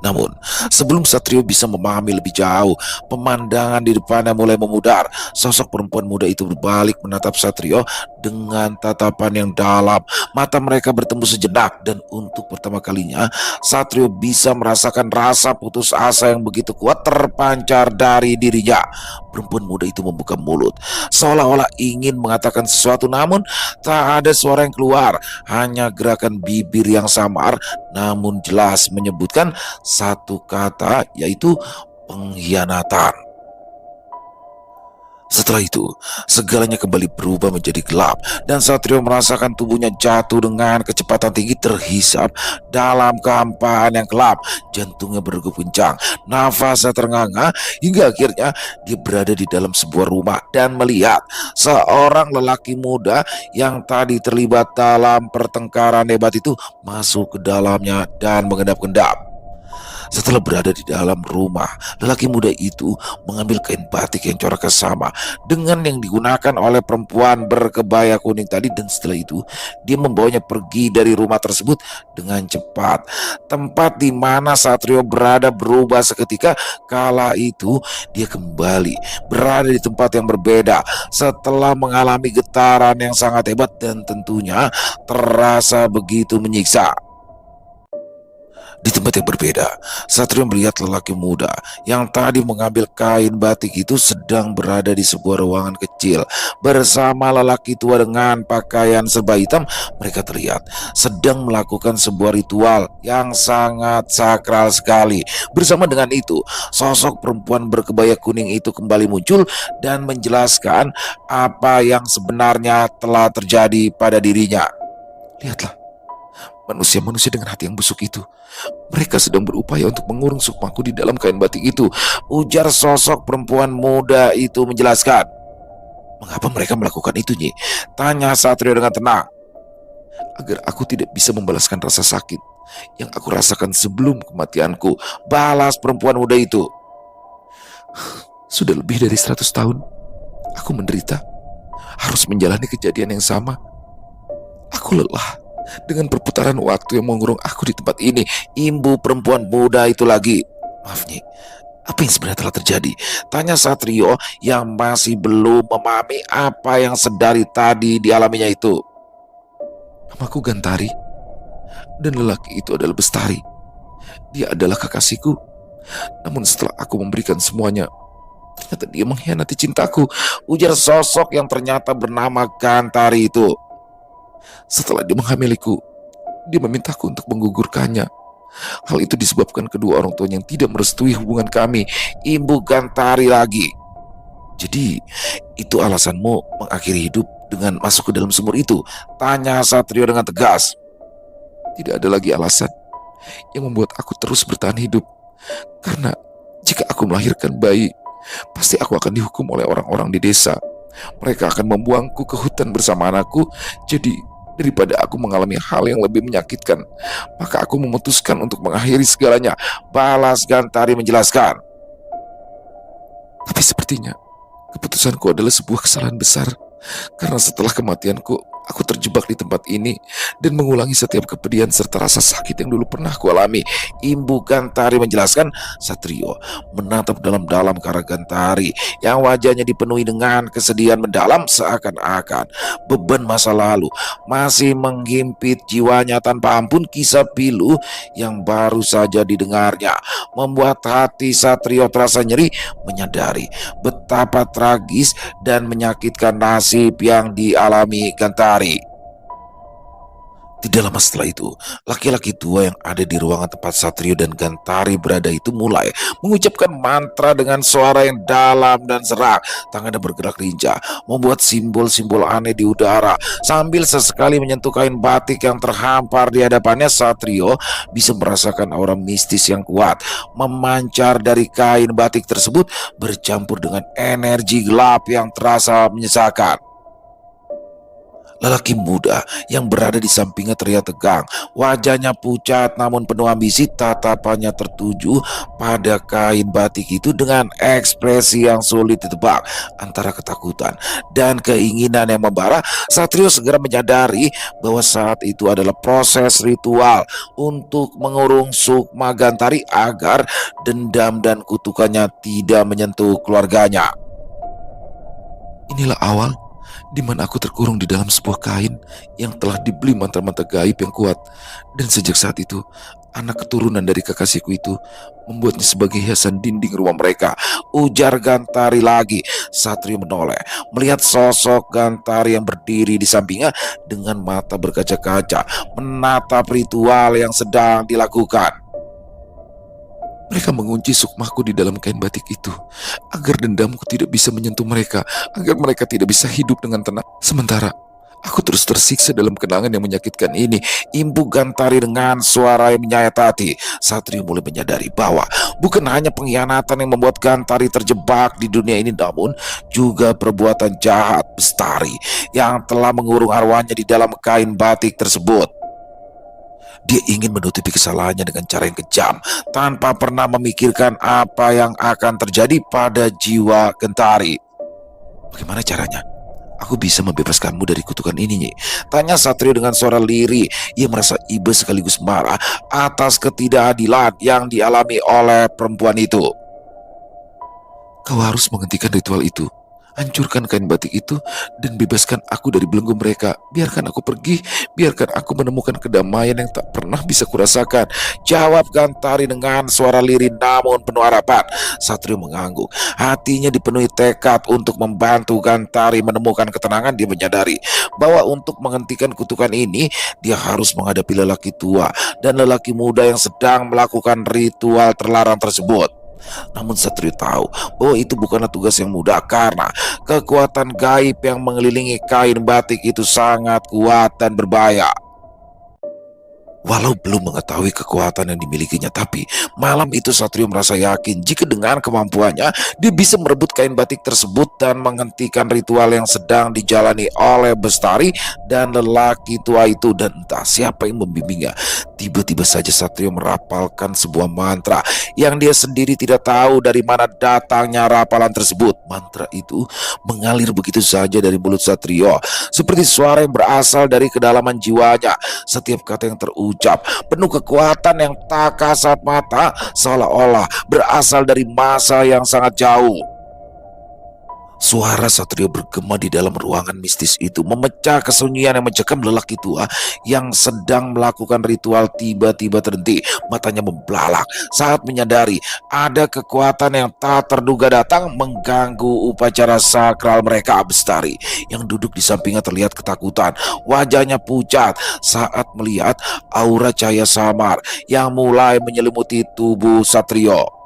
Namun, sebelum Satrio bisa memahami lebih jauh, pemandangan di depannya mulai memudar. Sosok perempuan muda itu berbalik menatap Satrio dengan tatapan yang dalam. Mata mereka bertemu sejenak, dan untuk pertama kalinya Satrio bisa merasakan rasa putus asa yang begitu kuat terpancar dari dirinya. Perempuan muda itu membuka mulut, seolah-olah ingin mengatakan sesuatu, namun tak ada suara yang keluar. Hanya gerakan bibir yang samar, namun jelas menyebutkan satu kata, yaitu pengkhianatan. Setelah itu, segalanya kembali berubah menjadi gelap dan Satrio merasakan tubuhnya jatuh dengan kecepatan tinggi, terhisap dalam kehampaan yang gelap. Jantungnya berdegup kencang, nafasnya ternganga, hingga akhirnya dia berada di dalam sebuah rumah dan melihat seorang lelaki muda yang tadi terlibat dalam pertengkaran hebat itu masuk ke dalamnya dan mengendap-endap. Setelah berada di dalam rumah, lelaki muda itu mengambil kain batik yang coraknya sama dengan yang digunakan oleh perempuan berkebaya kuning tadi, dan setelah itu dia membawanya pergi dari rumah tersebut dengan cepat. Tempat di mana Satrio berada berubah seketika. Kala itu dia kembali berada di tempat yang berbeda setelah mengalami getaran yang sangat hebat dan tentunya terasa begitu menyiksa. Di tempat yang berbeda, Satrio melihat lelaki muda yang tadi mengambil kain batik itu sedang berada di sebuah ruangan kecil bersama lelaki tua dengan pakaian serba hitam. Mereka terlihat sedang melakukan sebuah ritual yang sangat sakral sekali. Bersama dengan itu, sosok perempuan berkebaya kuning itu kembali muncul dan menjelaskan apa yang sebenarnya telah terjadi pada dirinya. Lihatlah, manusia-manusia dengan hati yang busuk itu. Mereka sedang berupaya untuk mengurung sukmaku di dalam kain batik itu, ujar sosok perempuan muda itu menjelaskan. Mengapa mereka melakukan itu, Nyi? Tanya Satrio dengan tenang. Agar aku tidak bisa membalaskan rasa sakit yang aku rasakan sebelum kematianku, balas perempuan muda itu. Sudah lebih dari 100 tahun aku menderita, harus menjalani kejadian yang sama. Aku lelah dengan perputaran waktu yang mengurung aku di tempat ini, imbu perempuan muda itu lagi. Maaf, Nyi, apa yang sebenarnya telah terjadi? Tanya Satrio yang masih belum memahami apa yang sedari tadi dialaminya itu. Namaku Gantari, dan lelaki itu adalah Bestari. Dia adalah kekasihku. Namun setelah aku memberikan semuanya, ternyata dia mengkhianati cintaku, ujar sosok yang ternyata bernama Gantari itu. Setelah dia menghamiliku, dia memintaku untuk menggugurkannya. Hal itu disebabkan kedua orang tuanya yang tidak merestui hubungan kami, imbu Gantari lagi. Jadi, itu alasanmu mengakhiri hidup dengan masuk ke dalam sumur itu? Tanya Satrio dengan tegas. Tidak ada lagi alasan yang membuat aku terus bertahan hidup. Karena jika aku melahirkan bayi, pasti aku akan dihukum oleh orang-orang di desa. Mereka akan membuangku ke hutan bersama anakku. Jadi, daripada aku mengalami hal yang lebih menyakitkan, maka aku memutuskan untuk mengakhiri segalanya, balas Gantari menjelaskan. Tapi sepertinya keputusanku adalah sebuah kesalahan besar, karena setelah kematianku, aku terjebak di tempat ini dan mengulangi setiap kepedihan serta rasa sakit yang dulu pernah aku alami, imbu Gantari menjelaskan. Satrio menatap dalam-dalam ke arah Gantari yang wajahnya dipenuhi dengan kesedihan mendalam, seakan-akan beban masa lalu masih menghimpit jiwanya tanpa ampun. Kisah pilu yang baru saja didengarnya membuat hati Satrio terasa nyeri, menyadari betapa tragis dan menyakitkan nasib yang dialami Gantari. Tidak lama setelah itu, laki-laki tua yang ada di ruangan tempat Satrio dan Gantari berada itu mulai mengucapkan mantra dengan suara yang dalam dan serak. Tangannya bergerak lincah, membuat simbol-simbol aneh di udara. Sambil sesekali menyentuh kain batik yang terhampar di hadapannya, Satrio bisa merasakan aura mistis yang kuat memancar dari kain batik tersebut, bercampur dengan energi gelap yang terasa menyesakan. Lelaki muda yang berada di sampingnya terlihat tegang. Wajahnya pucat namun penuh ambisi. Tatapannya tertuju pada kain batik itu dengan ekspresi yang sulit ditebak antara ketakutan dan keinginan yang membara. Satrio segera menyadari bahwa saat itu adalah proses ritual untuk mengurung Sukma Gantari agar dendam dan kutukannya tidak menyentuh keluarganya. Inilah awal di mana aku terkurung di dalam sebuah kain yang telah dibeli mantra-mantra gaib yang kuat. Dan sejak saat itu, Anak keturunan dari kekasihku itu membuatnya sebagai hiasan dinding rumah mereka, ujar Gantari lagi. Satrio menoleh, melihat sosok Gantari yang berdiri di sampingnya dengan mata berkaca-kaca, menatap ritual yang sedang dilakukan. Mereka mengunci sukmaku di dalam kain batik itu, agar dendamku tidak bisa menyentuh mereka, agar mereka tidak bisa hidup dengan tenang. Sementara aku terus tersiksa dalam kenangan yang menyakitkan ini. Imbu Gantari dengan suara yang menyayat hati. Satrio mulai menyadari bahwa bukan hanya pengkhianatan yang membuat Gantari terjebak di dunia ini, namun juga perbuatan jahat Bestari yang telah mengurung arwahnya di dalam kain batik tersebut. Dia ingin menutupi kesalahannya dengan cara yang kejam, tanpa pernah memikirkan apa yang akan terjadi pada jiwa Gentari. Bagaimana caranya? Aku bisa membebaskanmu dari kutukan ini, Nyi? Tanya Satrio dengan suara lirih. Ia merasa iba sekaligus marah atas ketidakadilan yang dialami oleh perempuan itu. Kau harus menghentikan ritual itu. Hancurkan kain batik itu dan bebaskan aku dari belenggu mereka. Biarkan aku pergi, biarkan aku menemukan kedamaian yang tak pernah bisa kurasakan. Jawab Gantari dengan suara lirih namun penuh harapan. Satrio mengangguk. Hatinya dipenuhi tekad untuk membantu Gantari menemukan ketenangan. Dia menyadari bahwa untuk menghentikan kutukan ini, dia harus menghadapi lelaki tua dan lelaki muda yang sedang melakukan ritual terlarang tersebut. Namun Satrio tahu bahwa itu bukanlah tugas yang mudah, karena kekuatan gaib yang mengelilingi kain batik itu sangat kuat dan berbahaya. Walau belum mengetahui kekuatan yang dimilikinya, tapi malam itu Satrio merasa yakin jika dengan kemampuannya dia bisa merebut kain batik tersebut dan menghentikan ritual yang sedang dijalani oleh Bestari dan lelaki tua itu. Dan entah siapa yang membimbingnya, tiba-tiba saja Satrio merapalkan sebuah mantra yang dia sendiri tidak tahu dari mana datangnya rapalan tersebut. Mantra itu mengalir begitu saja dari mulut Satrio, seperti suara yang berasal dari kedalaman jiwanya. Setiap kata yang terucap penuh kekuatan yang tak kasat mata, seolah-olah berasal dari masa yang sangat jauh. Suara Satrio bergema di dalam ruangan mistis itu, memecah kesunyian yang mencekam. Lelaki tua yang sedang melakukan ritual tiba-tiba terhenti. Matanya membelalak saat menyadari ada kekuatan yang tak terduga datang mengganggu upacara sakral mereka. Bestari yang duduk di sampingnya terlihat ketakutan. Wajahnya pucat saat melihat aura cahaya samar yang mulai menyelimuti tubuh Satrio.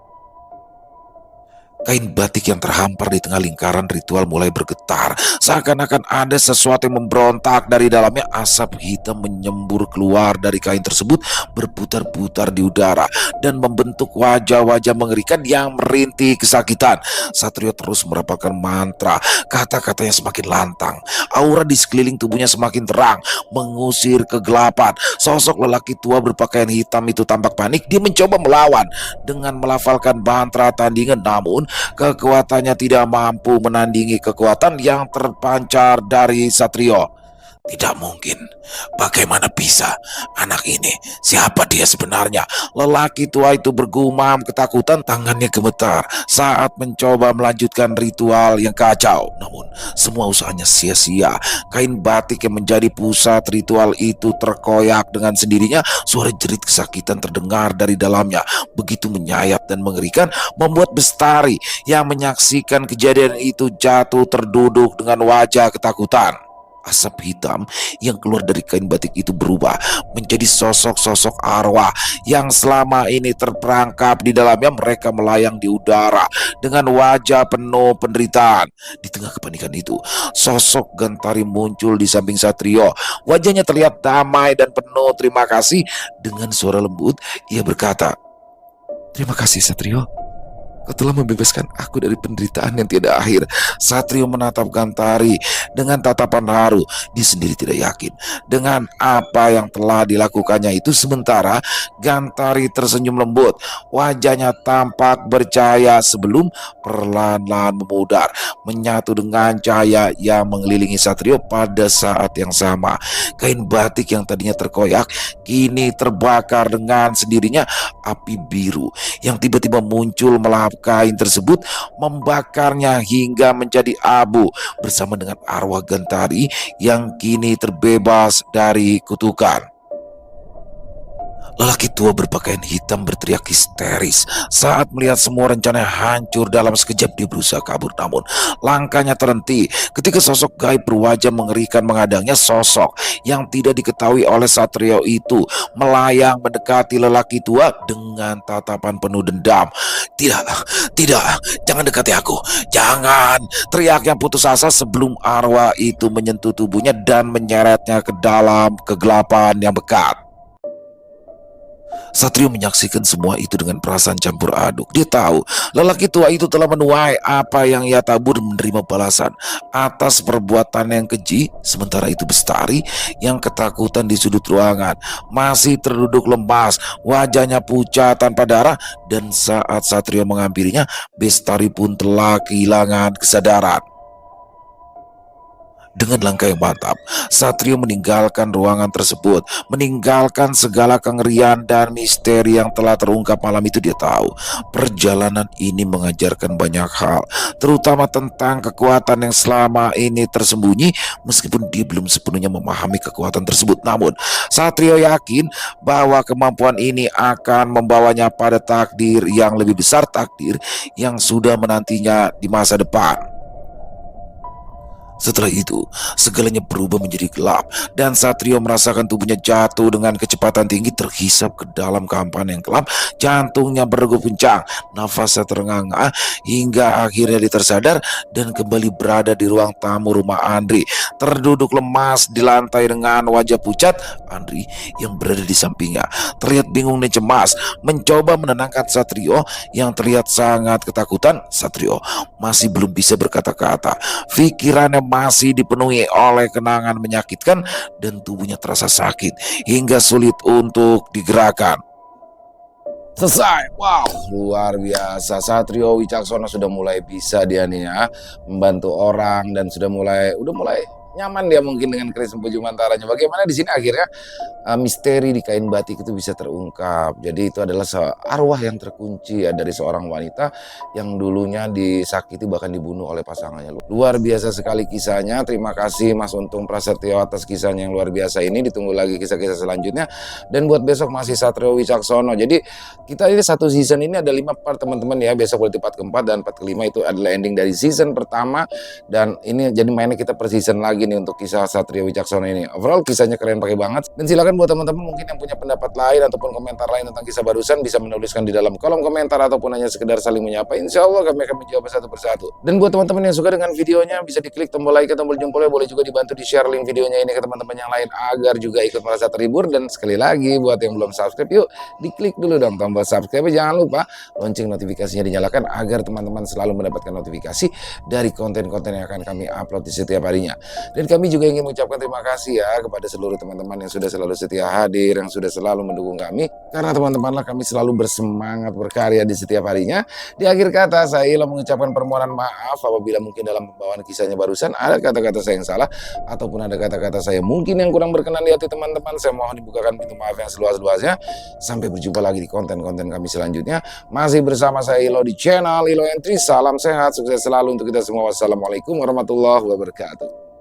Kain batik yang terhampar di tengah lingkaran ritual mulai bergetar, seakan-akan ada sesuatu yang memberontak dari dalamnya. Asap hitam menyembur keluar dari kain tersebut, berputar-putar di udara dan membentuk wajah-wajah mengerikan yang merintih kesakitan. Satrio terus merapalkan mantra, kata-katanya semakin lantang. Aura di sekeliling tubuhnya semakin terang, mengusir kegelapan. Sosok lelaki tua berpakaian hitam itu tampak panik. Dia mencoba melawan dengan melafalkan mantra tandingan, namun kekuatannya tidak mampu menandingi kekuatan yang terpancar dari Satrio. Tidak mungkin. Bagaimana bisa? Anak ini, siapa dia sebenarnya? Lelaki tua itu bergumam ketakutan, tangannya gemetar saat mencoba melanjutkan ritual yang kacau. Namun semua usahanya sia-sia. Kain batik yang menjadi pusat ritual itu terkoyak dengan sendirinya. Suara jerit kesakitan terdengar dari dalamnya, begitu menyayat dan mengerikan, membuat Bestari yang menyaksikan kejadian itu jatuh terduduk dengan wajah ketakutan. Asap hitam yang keluar dari kain batik itu berubah menjadi sosok-sosok arwah yang selama ini terperangkap di dalamnya. Mereka melayang di udara dengan wajah penuh penderitaan. Di tengah kepanikan itu, sosok Gantari muncul di samping Satrio. Wajahnya terlihat damai dan penuh terima kasih. Dengan suara lembut, ia berkata, "Terima kasih, Satrio. Kau telah membebaskan aku dari penderitaan yang tiada akhir." Satrio menatap Gantari dengan tatapan haru. Dia sendiri tidak yakin dengan apa yang telah dilakukannya itu. Sementara Gantari tersenyum lembut. Wajahnya tampak bercahaya sebelum perlahan-lahan memudar, menyatu dengan cahaya yang mengelilingi Satrio. Pada saat yang sama, kain batik yang tadinya terkoyak kini terbakar dengan sendirinya. Api biru yang tiba-tiba muncul melahap kain tersebut, membakarnya hingga menjadi abu bersama dengan arwah Gantari yang kini terbebas dari kutukan. Lelaki tua berpakaian hitam berteriak histeris saat melihat semua rencananya hancur. Dalam sekejap dia berusaha kabur, namun langkahnya terhenti ketika sosok gaib berwajah mengerikan menghadangnya. Sosok yang tidak diketahui oleh Satrio itu melayang mendekati lelaki tua dengan tatapan penuh dendam. "Tidak, tidak, jangan dekati aku, jangan!" teriaknya putus asa sebelum arwah itu menyentuh tubuhnya dan menyeretnya ke dalam kegelapan yang pekat. Satrio menyaksikan semua itu dengan perasaan campur aduk. Dia tahu lelaki tua itu telah menuai apa yang ia tabur dan menerima balasan atas perbuatan yang keji. Sementara itu Bestari yang ketakutan di sudut ruangan masih terduduk lemas, wajahnya pucat tanpa darah, dan saat Satrio menghampirinya, Bestari pun telah kehilangan kesadaran. Dengan langkah yang mantap, Satrio meninggalkan ruangan tersebut, meninggalkan segala kengerian dan misteri yang telah terungkap malam itu. Dia tahu perjalanan ini mengajarkan banyak hal, terutama tentang kekuatan yang selama ini tersembunyi. Meskipun dia belum sepenuhnya memahami kekuatan tersebut, namun Satrio yakin bahwa kemampuan ini akan membawanya pada takdir yang lebih besar, takdir yang sudah menantinya di masa depan. Setelah itu, segalanya berubah menjadi gelap dan Satrio merasakan tubuhnya jatuh dengan kecepatan tinggi, terhisap ke dalam kampan yang gelap. Jantungnya berdegup kencang, nafasnya terengah-engah hingga akhirnya dia tersadar dan kembali berada di ruang tamu rumah Andri. Terduduk lemas di lantai dengan wajah pucat, Andri yang berada di sampingnya terlihat bingung dan cemas, mencoba menenangkan Satrio yang terlihat sangat ketakutan. Satrio masih belum bisa berkata-kata. Pikirannya masih dipenuhi oleh kenangan menyakitkan dan tubuhnya terasa sakit hingga sulit untuk digerakkan. Selesai. Wow, luar biasa. Satrio Wicaksono sudah mulai bisa dia nih ya membantu orang dan udah mulai nyaman dia mungkin dengan keris Empu Jumantaranya. Bagaimana di sini akhirnya misteri di kain batik itu bisa terungkap. Jadi itu adalah arwah yang terkunci ya dari seorang wanita yang dulunya disakiti bahkan dibunuh oleh pasangannya. Luar biasa sekali kisahnya. Terima kasih Mas Untung Prasetyo atas kisahnya yang luar biasa ini. Ditunggu lagi kisah-kisah selanjutnya. Dan buat besok masih Satrio Wicaksono. Jadi kita ini satu season ini ada 5 part teman-teman ya. Besok berarti part keempat dan part kelima itu adalah ending dari season pertama. Dan ini jadi mainnya kita per season lagi nih untuk kisah Satrio Wicaksono ini. Overall kisahnya keren pakai banget. Dan silakan buat teman-teman mungkin yang punya pendapat lain ataupun komentar lain tentang kisah barusan bisa menuliskan di dalam kolom komentar ataupun hanya sekedar saling menyapa. Insya Allah kami akan menjawab satu persatu. Dan buat teman-teman yang suka dengan videonya bisa diklik tombol like, tombol jempolnya, boleh juga dibantu di share link videonya ini ke teman-teman yang lain agar juga ikut merasa terhibur. Dan sekali lagi buat yang belum subscribe, yuk diklik dulu dong tombol subscribe. Jangan lupa lonceng notifikasinya dinyalakan agar teman-teman selalu mendapatkan notifikasi dari konten-konten yang akan kami upload di setiap harinya. Dan kami juga ingin mengucapkan terima kasih ya kepada seluruh teman-teman yang sudah selalu setia hadir, yang sudah selalu mendukung kami. Karena teman-temanlah kami selalu bersemangat berkarya di setiap harinya. Di akhir kata saya Ilo mengucapkan permohonan maaf apabila mungkin dalam pembawaan kisahnya barusan ada kata-kata saya yang salah ataupun ada kata-kata saya mungkin yang kurang berkenan di hati teman-teman. Saya mohon dibukakan pintu maaf yang seluas-luasnya. Sampai berjumpa lagi di konten-konten kami selanjutnya. Masih bersama saya Ilo di channel Ilo Entry. Salam sehat, sukses selalu untuk kita semua. Wassalamualaikum warahmatullahi wabarakatuh.